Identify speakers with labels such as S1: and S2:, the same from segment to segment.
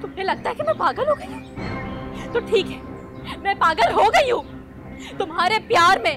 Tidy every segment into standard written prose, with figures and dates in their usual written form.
S1: तुम्हें लगता है कि मैं पागल हो गई हूँ? तो ठीक है, मैं पागल हो गई हूँ तुम्हारे प्यार में।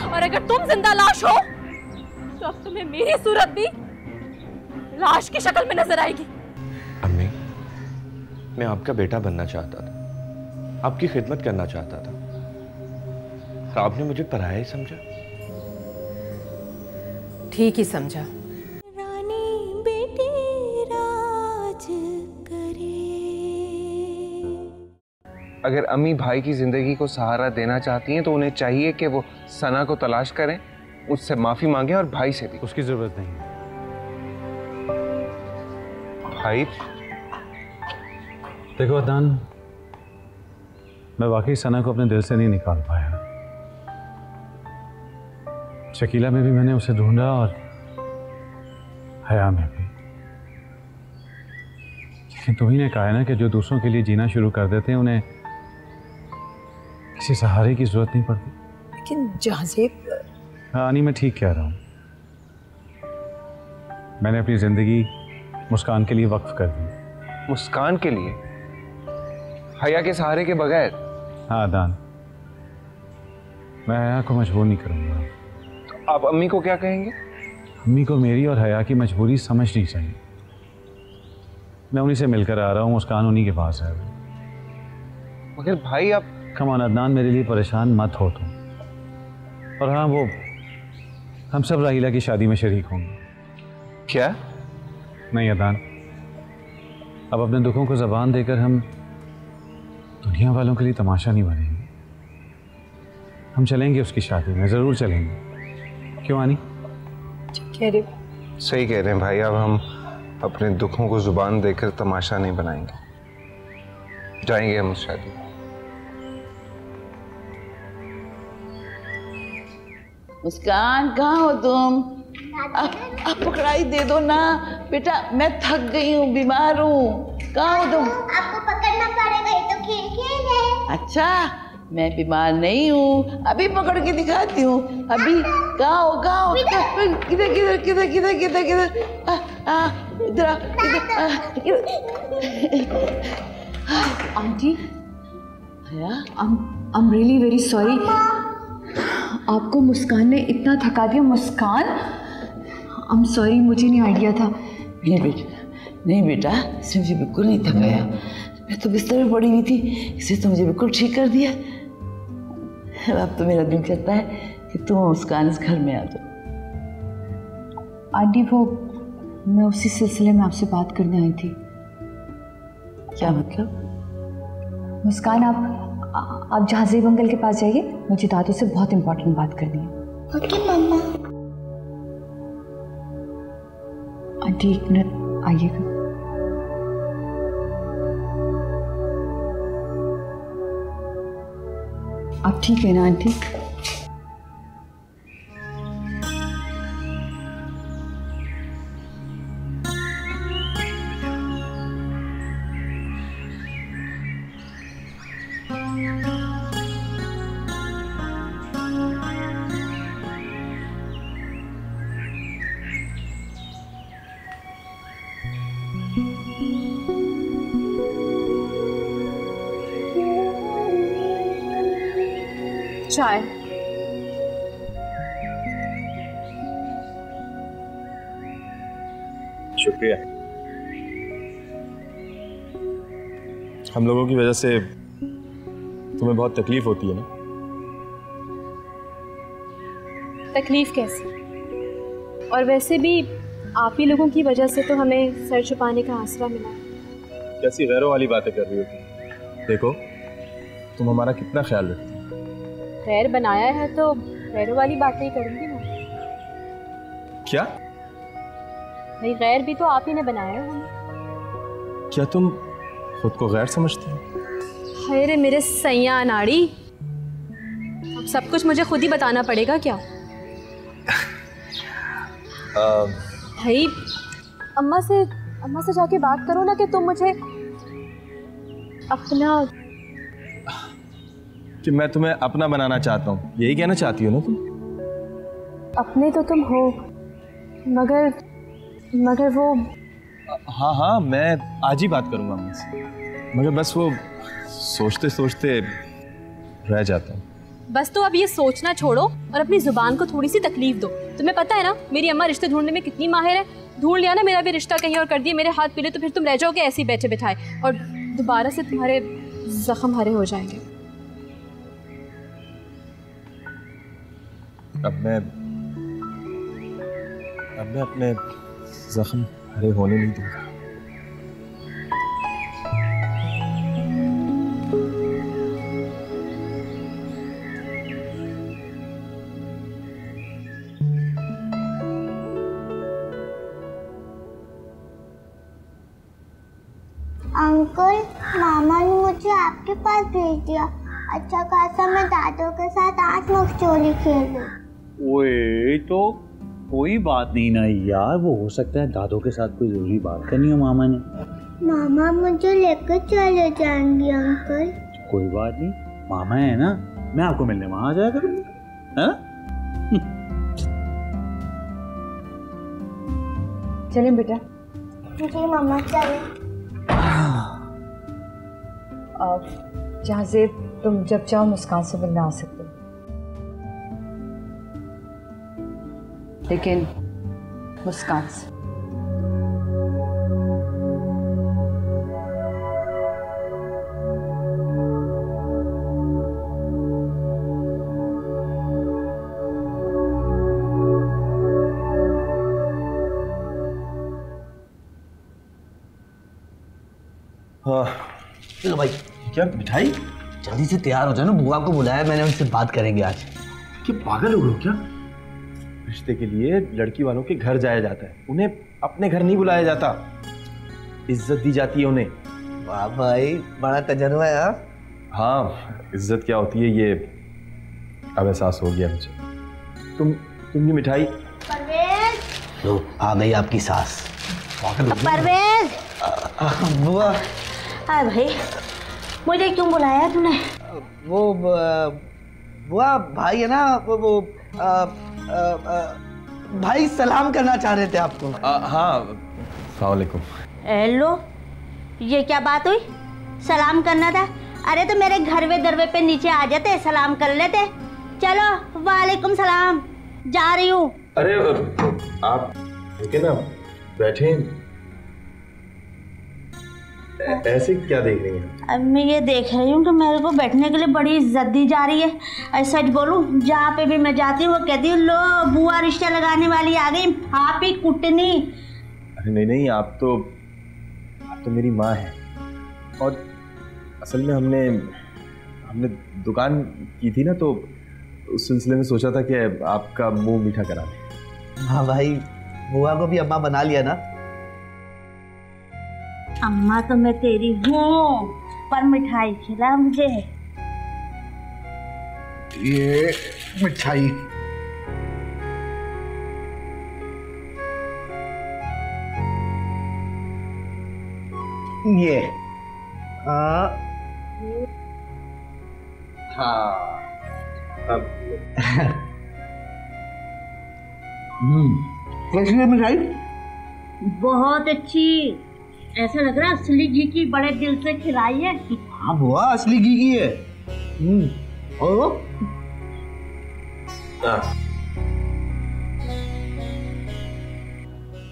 S1: और अगर तुम जिंदा लाश हो तो अब तुम्हें मेरी सूरत भी लाश की शक्ल में नजर आएगी।
S2: अम्मी, मैं आपका बेटा बनना चाहता था, आपकी खिदमत करना चाहता था, और आपने मुझे पराया ही समझा।
S3: ठीक ही समझा।
S4: रानी बेटी राज करे।
S5: अगर अम्मी भाई की जिंदगी को सहारा देना चाहती हैं तो उन्हें चाहिए कि वो सना को तलाश करें, उससे माफी मांगे और भाई से भी।
S6: उसकी जरूरत नहीं है
S5: भाई।
S6: देखो अदनान, मैं वाकई सना को अपने दिल से नहीं निकाल पाया। शकीला में भी मैंने उसे ढूंढा और हया में भी, लेकिन तुम्ही ने कहा ना कि जो दूसरों के लिए जीना शुरू कर देते हैं उन्हें किसी सहारे की जरूरत नहीं पड़ती।
S3: लेकिन जहाज़ेब।
S6: हाँ नहीं, मैं ठीक कह रहा हूँ। मैंने अपनी जिंदगी मुस्कान के लिए वक्फ कर दी।
S5: मुस्कान के लिए? हया के सहारे के बगैर?
S6: हाँ अदनान, मैं हया को मजबूर नहीं करूँगा।
S5: तो आप अम्मी को क्या कहेंगे?
S6: अम्मी को मेरी और हया की मजबूरी समझनी चाहिए। मैं उन्हीं से मिलकर आ रहा हूँ, मुस्कान उन्हीं के पास है।
S5: मगर भाई आप।
S6: कम ऑन अदनान, मेरे लिए परेशान मत हो तुम। और हाँ, वो हम सब राहिला की शादी में शरीक होंगे।
S5: क्या?
S6: नहीं अदनान, अब अपने दुखों को जबान देकर हम दुनिया वालों के लिए तमाशा नहीं बनेंगे। हम चलेंगे उसकी शादी में, जरूर चलेंगे। क्यों आनी?
S3: कह रहे
S5: सही कह रहे हैं भाई। अब हम अपने दुखों को जुबान देकर तमाशा नहीं बनाएंगे, जाएंगे हम उस शादी में।
S7: मुस्कान, कहाँ हो तुम? आप पकड़ाई दे दो ना बेटा, मैं थक गई हूँ, बीमार हूँ। कहाँ हो तुम?
S8: आपको पकड़ना पड़ेगा, ये तो खेल खेल है।
S7: अच्छा, मैं बीमार नहीं हूँ, अभी पकड़ के दिखाती हूँ। अभी कहाँ हो? कहाँ हो? किधर किधर किधर किधर किधर किधर? इधर इधर।
S9: आंटी,
S7: हया,
S9: I'm really very sorry। आपको मुस्कान ने इतना थका दिया। मुस्कान, I'm sorry, मुझे नहीं आइडिया था।
S7: नहीं बेटा, नहीं बेटा, इसने मुझे बिल्कुल नहीं थकाया। मैं तो बिस्तर में पड़ी हुई थी, इसने तो मुझे बिल्कुल ठीक कर दिया। अब तो मेरा दिल करता है कि तुम मुस्कान इस घर में आ जाओ।
S9: आंटी, वो मैं उसी सिलसिले में आपसे बात करने आई थी।
S7: क्या मतलब?
S9: मुस्कान, आप जहाज़ेब अंकल के पास जाइए, मुझे दादू से बहुत इंपॉर्टेंट बात करनी है।
S8: ओके मम्मा।
S9: आंटी एक मिनट आइएगा। आप ठीक है ना आंटी?
S1: चाय।
S2: शुक्रिया। हम लोगों की वजह से तुम्हें बहुत तकलीफ होती है ना?
S1: तकलीफ कैसी? और वैसे भी आप ही लोगों की वजह से तो हमें सर छुपाने का आसरा मिला।
S2: कैसी गैरों वाली बातें कर रही हो तुम? देखो, तुम हमारा कितना ख्याल रखती हो।
S1: खैर बनाया है तो गैरों वाली बातें ही करूंगी ना।
S2: क्या?
S1: भाई गैर भी तो आप ही ने बनाया है हमें।
S2: क्या तुम खुद को गैर समझती हो?
S1: हाय रे मेरे सैया नाड़ी, अब सब कुछ मुझे खुद ही बताना पड़ेगा क्या? भाई अम्मा से जाके बात करो ना कि तुम मुझे अपना,
S2: कि मैं तुम्हें अपना बनाना चाहता हूँ, यही कहना चाहती हो ना तुम?
S1: अपने तो तुम हो, मगर वो
S10: हाँ हाँ, मैं आज ही बात करूंगा अम्मी से, मगर बस वो सोचते सोचते रह जाता हूँ।
S1: बस तो अब ये सोचना छोड़ो और अपनी जुबान को थोड़ी सी तकलीफ दो। तुम्हें पता है ना मेरी अम्मा रिश्ते ढूंढने में कितनी माहिर है। ढूंढ लिया ना मेरा भी रिश्ता कहीं और कर दिए मेरे हाथ पीले, तो फिर तुम रह जाओगे ऐसे ही बैठे बिठाए और दोबारा से तुम्हारे जख्म हरे हो जाएंगे।
S10: अब मैं अपने जख्म हरे होने नहीं दूंगा।
S8: अंकल, मामा ने मुझे आपके पास भेज दिया। अच्छा खासा मैं दादू के साथ आज मुक्चोली खेल लूं।
S11: ओए तो कोई बात नहीं ना यार, वो हो सकता है दादू के साथ कोई जरूरी बात करनी हो मामा ने।
S8: मामा मुझे लेकर चले जाएंगे अंकल।
S11: कोई बात नहीं, मामा है ना, मैं आपको मिलने वहां आ जाया करूंगा, है ना?
S9: चलें बेटा।
S8: जी मामा चले।
S9: जहाज़ेब, तुम जब चाहो मुस्कान से मिलने आ सकते हो, लेकिन मुस्कान से।
S10: हाँ
S12: चलो भाई,
S10: क्या मिठाई?
S12: जल्दी से तैयार हो जाओ ना, बुआ को बुलाया मैंने, उनसे बात करेंगे आज।
S10: क्या पागल हो गए हो क्या? रिश्ते के लिए लड़की वालों के घर जाया जाता है, उन्हें अपने घर नहीं बुलाया जाता, इज्जत दी जाती है उन्हें।
S12: वाह भाई, बड़ा तजर्बा है यार।
S10: हाँ, इज्जत क्या होती है ये अब एहसास हो गया मुझे। तुम ये मिठाई।
S8: परवेज,
S12: लो आ गई आपकी सास।
S8: परवेज।
S12: बुआ।
S8: हाँ भाई, मुझे क्यों बुलाया तूने?
S12: वो बुआ भाई है ना, वो भाई सलाम करना चाह रहे थे आपको।
S10: हाँ, अस्सलाम वालेकुम।
S8: हेलो, ये क्या बात हुई? सलाम करना था? अरे तो मेरे घरवे दरवे पे नीचे आ जाते, सलाम कर लेते। चलो, वालेकुम सलाम, जा रही हूँ।
S10: अरे आप रुके ना, बैठे। ऐसे क्या देख रही हैं?
S8: अब मैं ये देख रही हूँ कि मेरे को बैठने के लिए बड़ी इज्जत दी जा रही है। ऐसा सच बोलूँ, जहाँ पे भी मैं जाती हूँ वो कहती हूँ, लो बुआ रिश्ता लगाने वाली आ गई, हापी कुटनी।
S10: अरे नहीं नहीं, आप तो मेरी माँ है, और असल में हमने दुकान की थी ना, तो उस सिलसिले में सोचा था कि आपका मुंह मीठा करा दें।
S12: हाँ भाई, बुआ को भी अम्मा बना लिया ना।
S8: अम्मा तो मैं तेरी हूँ, पर मिठाई खिला मुझे।
S12: ये मिठाई। ये हाँ कैसी है मिठाई?
S8: बहुत अच्छी, ऐसा लग रहा है असली घी की बड़े दिल से खिलाई है।
S12: हाँ बुआ, असली घी की है। और वो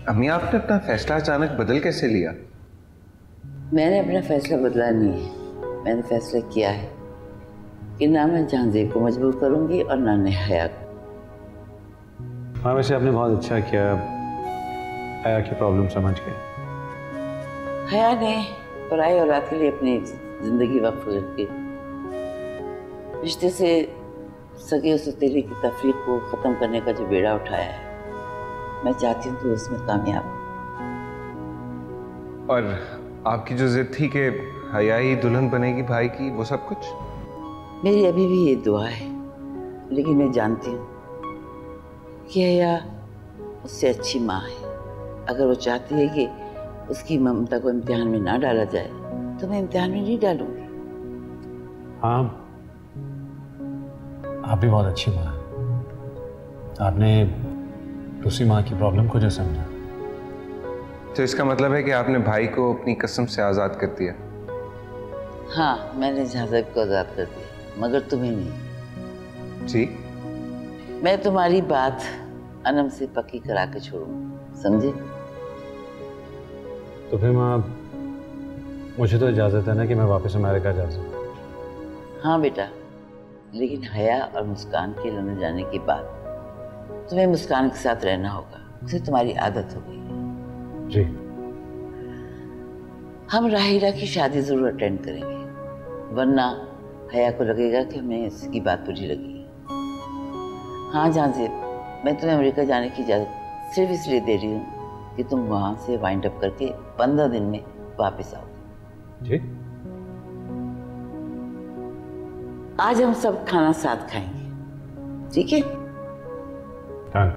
S5: अम्मी, आपने अपना फैसला अचानक बदल कैसे लिया?
S7: मैंने अपना फैसला बदला नहीं है, मैंने फैसला किया है कि ना मैं जहांज़ेब को मजबूर करूंगी और ना हया को।
S6: हाँ, वैसे आपने बहुत अच्छा किया, हया की प्रॉब्लम समझ गए।
S7: हया ने पराई औलाद के लिए अपनी जिंदगी वक्फ करके रिश्ते से सगे सौतेले की तफरीक को ख़त्म करने का जो बेड़ा उठाया है, मैं चाहती हूँ तो उसमें कामयाब।
S5: और आपकी जो जिद थी कि हया ही दुल्हन बनेगी भाई की, वो सब कुछ?
S7: मेरी अभी भी ये दुआ है, लेकिन मैं जानती हूँ कि हया उससे अच्छी माँ है। अगर वो चाहती है कि उसकी ममता को इम्तिहान में ना डाला जाए, तो मैं इम्तिहान में नहीं डालूंगी।
S6: हाँ, आप भी बहुत अच्छी माँ हैं। आपने दूसरी माँ की प्रॉब्लम को जो समझा,
S5: तो इसका मतलब है कि आपने भाई को अपनी कसम से आज़ाद कर दिया?
S7: हाँ, मैंने जहाज़ेब को आज़ाद कर दिया, मगर तुम्हें नहीं।
S5: जी?
S7: मैं तुम्हारी बात अनम से पक्की करा के छोड़ूंगा, समझे?
S6: तो फिर माँ, मुझे तो इजाज़त है ना कि मैं वापस अमेरिका जा सकूँ?
S7: हाँ बेटा, लेकिन हया और मुस्कान के लेने जाने के बाद तुम्हें मुस्कान के साथ रहना होगा, उसे तुम्हारी आदत हो गई।
S6: जी।
S7: हम राहिला की शादी जरूर अटेंड करेंगे, वरना हया को लगेगा कि हमें इसकी बात बुरी लगी। हाँ जहाज़ेब, मैं तुम्हें अमेरिका जाने की इजाज़त सिर्फ इसलिए दे रही हूँ कि तुम वहाँ से वाइंड अप करके 15 दिन में वापस आओ।
S6: जी।
S7: आज हम सब खाना साथ खाएंगे, ठीक है?
S6: हाँ।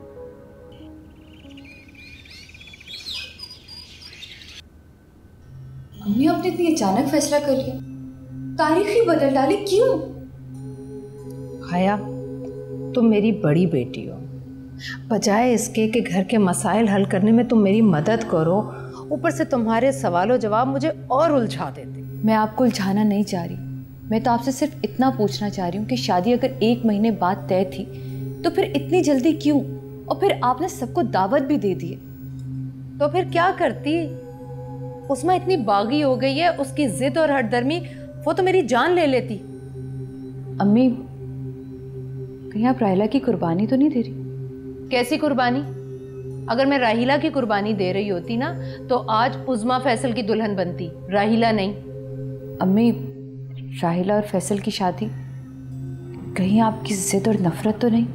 S9: मम्मी आपने इतनी अचानक फैसला कर लिया, तारीख ही बदल डाली, क्यों?
S3: हया, तुम मेरी बड़ी बेटी हो, बजाय इसके कि घर के मसाइल हल करने में तुम मेरी मदद करो, ऊपर से तुम्हारे सवालों जवाब मुझे और उलझा देते।
S9: मैं आपको उलझाना नहीं चाह रही, मैं तो आपसे सिर्फ इतना पूछना चाह रही हूँ कि शादी अगर 1 महीने बाद तय थी तो फिर इतनी जल्दी क्यों? और फिर आपने सबको दावत भी दे दी।
S3: तो फिर क्या करती? उस्मा इतनी बागी हो गई है, उसकी जिद और हठधर्मी, वो तो मेरी जान ले लेती।
S9: अम्मी, कहीं आप राहिला की कुर्बानी तो नहीं दे रही?
S3: कैसी कुर्बानी? अगर मैं राहिला की कुर्बानी दे रही होती ना तो आज उज़्मा फैसल की दुल्हन बनती, राहिला नहीं।
S9: अम्मी, राहिला और फैसल की शादी, कहीं आपकी जिद और नफरत तो नहीं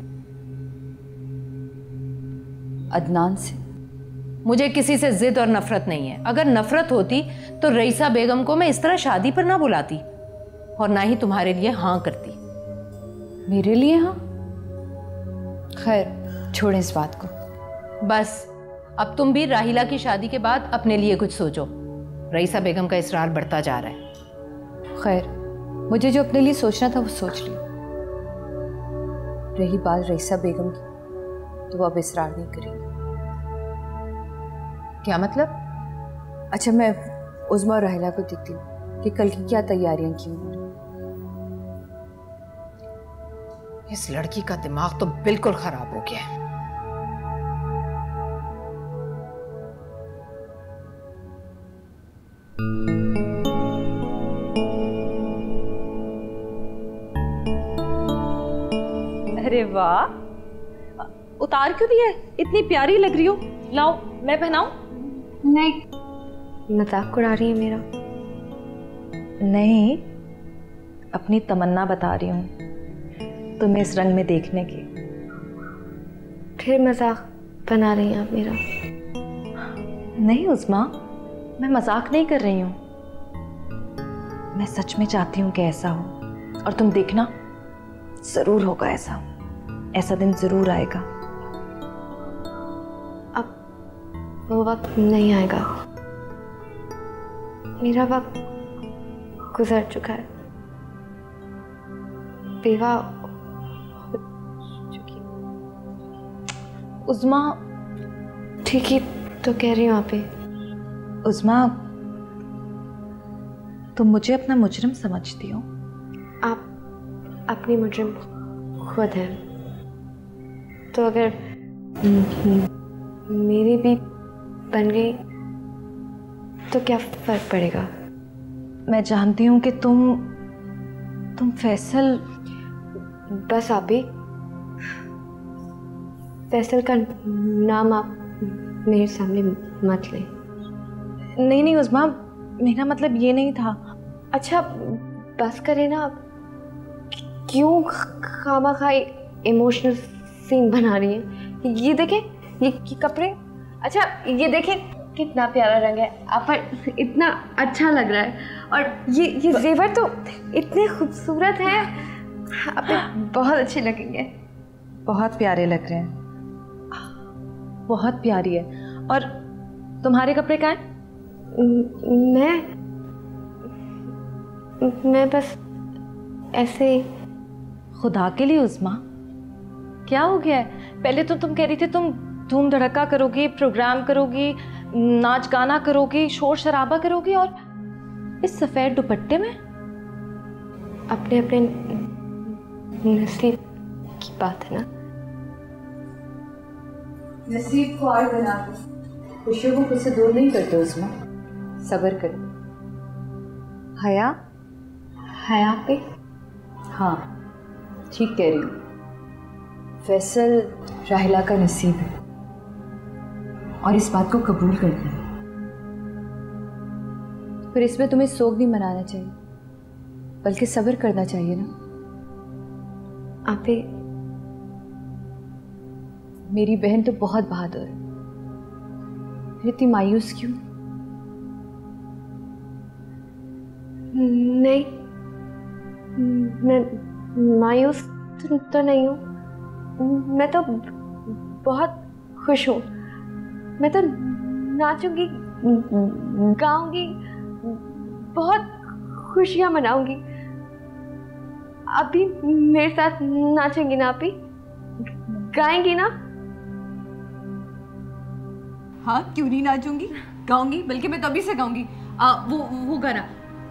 S9: अदनान से?
S3: मुझे किसी से जिद और नफरत नहीं है। अगर नफरत होती तो रईसा बेगम को मैं इस तरह शादी पर ना बुलाती और ना ही तुम्हारे लिए हाँ करती।
S9: मेरे लिए हाँ? खैर, छोड़ें इस बात को।
S3: बस अब तुम भी राहिला की शादी के बाद अपने लिए कुछ सोचो। रईसा बेगम का इसरार बढ़ता जा रहा है।
S9: खैर, मुझे जो अपने लिए सोचना था वो सोच लिया। रही बात रईसा बेगम की, तो वो अब इसरार नहीं करेगी।
S3: क्या मतलब?
S9: अच्छा, मैं उज़्मा और राहिला को देखती हूँ कि कल की क्या तैयारियां की उन्होंने।
S3: इस लड़की का दिमाग तो बिल्कुल खराब हो गया है।
S1: अरे वाह, उतार क्यों दिया? इतनी प्यारी लग रही हो। लाओ मैं पहनाऊं?
S13: नहीं, मजाक उड़ा रही है मेरा।
S1: नहीं, अपनी तमन्ना बता रही हूँ तुम्हें इस रंग में देखने की।
S13: फिर मजाक बना रही हैं आप मेरा?
S1: नहीं उज़्मा, मैं मजाक नहीं कर रही हूँ, मैं सच में चाहती हूँ कि ऐसा हो। और तुम देखना, जरूर होगा ऐसा, ऐसा दिन जरूर आएगा।
S13: अब वो वक्त नहीं आएगा, मेरा वक्त गुजर चुका है, बेवा हो चुकी।
S1: उज़्मा,
S13: ठीक ही तो कह रही हूँ आप।
S1: उज़्मा, तुम मुझे अपना मुजरिम समझती हो?
S13: आप अपनी मुजरिम खुद है, तो अगर मेरी भी बन गई तो क्या फर्क पड़ेगा?
S1: मैं जानती हूँ कि तुम फैसल।
S13: बस आप भी फैसल का नाम आप मेरे सामने मत लें।
S1: नहीं नहीं उज़्मा, मेरा मतलब ये नहीं था।
S13: अच्छा बस करें ना आप, क्यों खामखा इमोशनल सीन बना रही हैं? ये देखें, ये कपड़े, अच्छा ये देखें कितना प्यारा रंग है आप पर, इतना अच्छा लग रहा है। और ये जेवर तो इतने खूबसूरत हैं, आप पे बहुत अच्छे लगेंगे।
S1: बहुत प्यारे लग रहे हैं, बहुत प्यारी है। और तुम्हारे कपड़े कहाँ हैं?
S13: मैं बस ऐसे ही।
S1: खुदा के लिए उज़्मा, क्या हो गया है? पहले तो तुम कह रही थी तुम धूम धड़का करोगी, प्रोग्राम करोगी,
S9: नाच गाना करोगी, शोर शराबा करोगी, और इस सफेद दुपट्टे में?
S13: अपने अपने नसीब की बात है ना।
S9: नसीब को आड़ बना दो, खुशियों को खुद से दूर नहीं करते उसमें, सब्र कर। हया
S13: हया पे?
S9: हाँ ठीक कह रही हूँ। फैसल राहिला का नसीब है और इस बात को कबूल करना है। फिर इसमें तुम्हें शोक नहीं मनाना चाहिए, बल्कि सब्र करना चाहिए ना।
S13: आपे
S9: मेरी बहन तो बहुत बहादुर है, फिर इतनी मायूस क्यों?
S13: नहीं, मैं मायूस तो नहीं हूँ। मैं तो बहुत खुश हूँ। मैं तो नाचूंगी, गाऊंगी, बहुत खुशियाँ मनाऊंगी। आप भी मेरे साथ नाचेंगी ना? आप भी गाएंगी ना?
S1: हाँ क्यों नहीं नाचूंगी, गाऊंगी, बल्कि मैं तभी से गाऊंगी। वो गाना,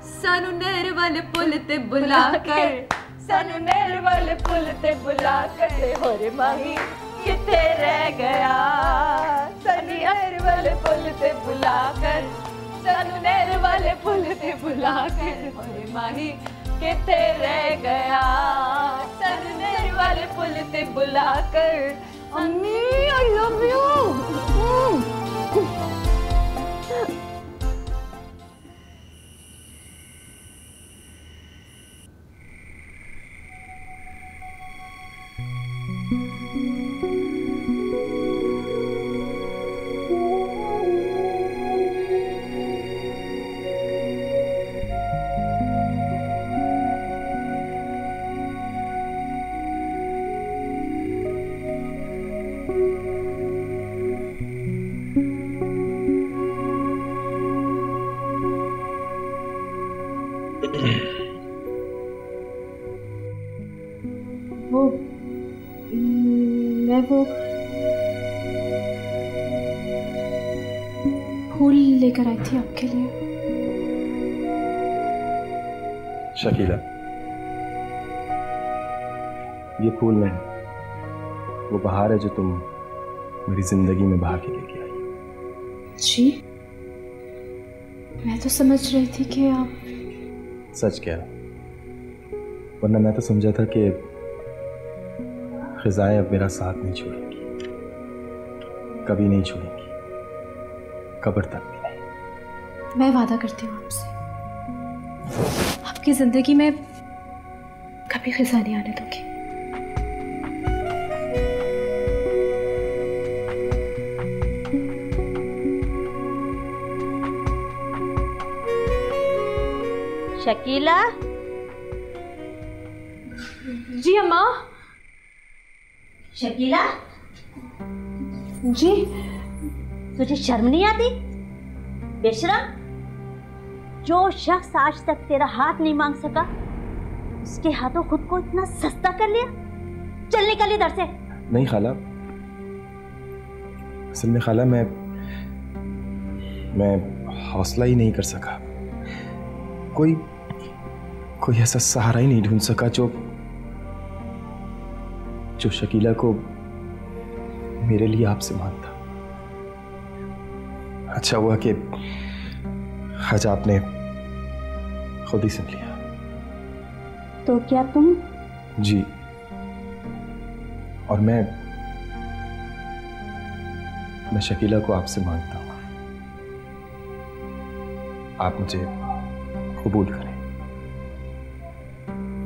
S1: सानू नहर वाले पुल ते बुला कर, सानू नहर वाले पुल ते बुला कर, हो रे माही किथे रह गया, सानू नहर वाले पुल ते बुला कर, सानू नहर वाले पुल ते बुला कर, हो रे माही किथे रह गया, सानू नहर वाले पुल ते बुला कर। अम्मी आई लव यू।
S13: वो फूल लेकर आई थी आपके लिए।
S10: शकीला, ये फूल नहीं, वो बहार है जो तुम मेरी जिंदगी में बहा के लेके आई।
S13: जी, मैं तो समझ रही थी कि आप।
S10: सच क्या, वरना मैं तो समझा था कि ख़िज़ाएं अब मेरा साथ नहीं छोड़ेंगी, कभी नहीं छोड़ेंगी, कब्र तक भी नहीं।
S13: मैं वादा करती हूँ आपसे, आपकी जिंदगी में कभी ख़िज़ा नहीं आने दूंगी।
S8: शकीला।
S13: जी अम्मा।
S8: शकीला
S13: जी।
S8: तुझे शर्म नहीं आती? बेशरम, जो शख्स आज तक तेरा हाथ नहीं मांग सका, उसके हाथों खुद को इतना सस्ता कर लिया। चल निकल इधर से।
S10: नहीं खाला, असल में खाला मैं हौसला ही नहीं कर सका, कोई ऐसा सहारा ही नहीं ढूंढ सका जो शकीला को मेरे लिए आपसे मांगता। अच्छा हुआ कि आज आपने खुद ही सुन लिया।
S8: तो क्या तुम?
S10: जी, और मैं शकीला को आपसे मांगता हूं, आप मुझे कबूल करें,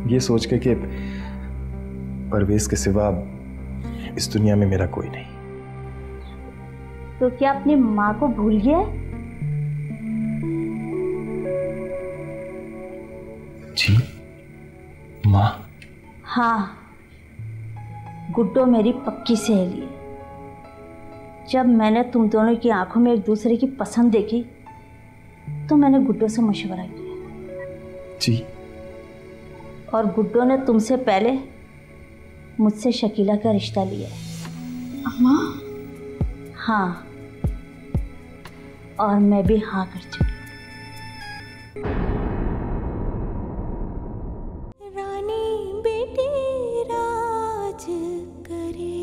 S10: ये सोच के कि परवेज के सिवा इस दुनिया में मेरा कोई नहीं।
S8: तो क्या अपनी माँ को भूल गया?
S10: जी माँ?
S8: हाँ, गुड्डो मेरी पक्की सहेली है। जब मैंने तुम दोनों की आंखों में एक दूसरे की पसंद देखी तो मैंने गुड्डो से मशवरा किया।
S10: जी।
S8: और गुड्डो ने तुमसे पहले मुझसे शकीला का रिश्ता लिया।
S13: अम्मा?
S8: हाँ, और मैं भी हाँ कर चुकी।
S4: रानी बेटी राज करे।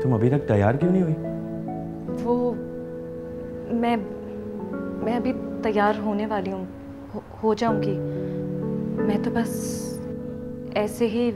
S2: तुम अभी तक तैयार क्यों नहीं हुई?
S9: वो मैं अभी तैयार होने वाली हूँ, हो जाऊंगी। मैं तो बस ऐसे ही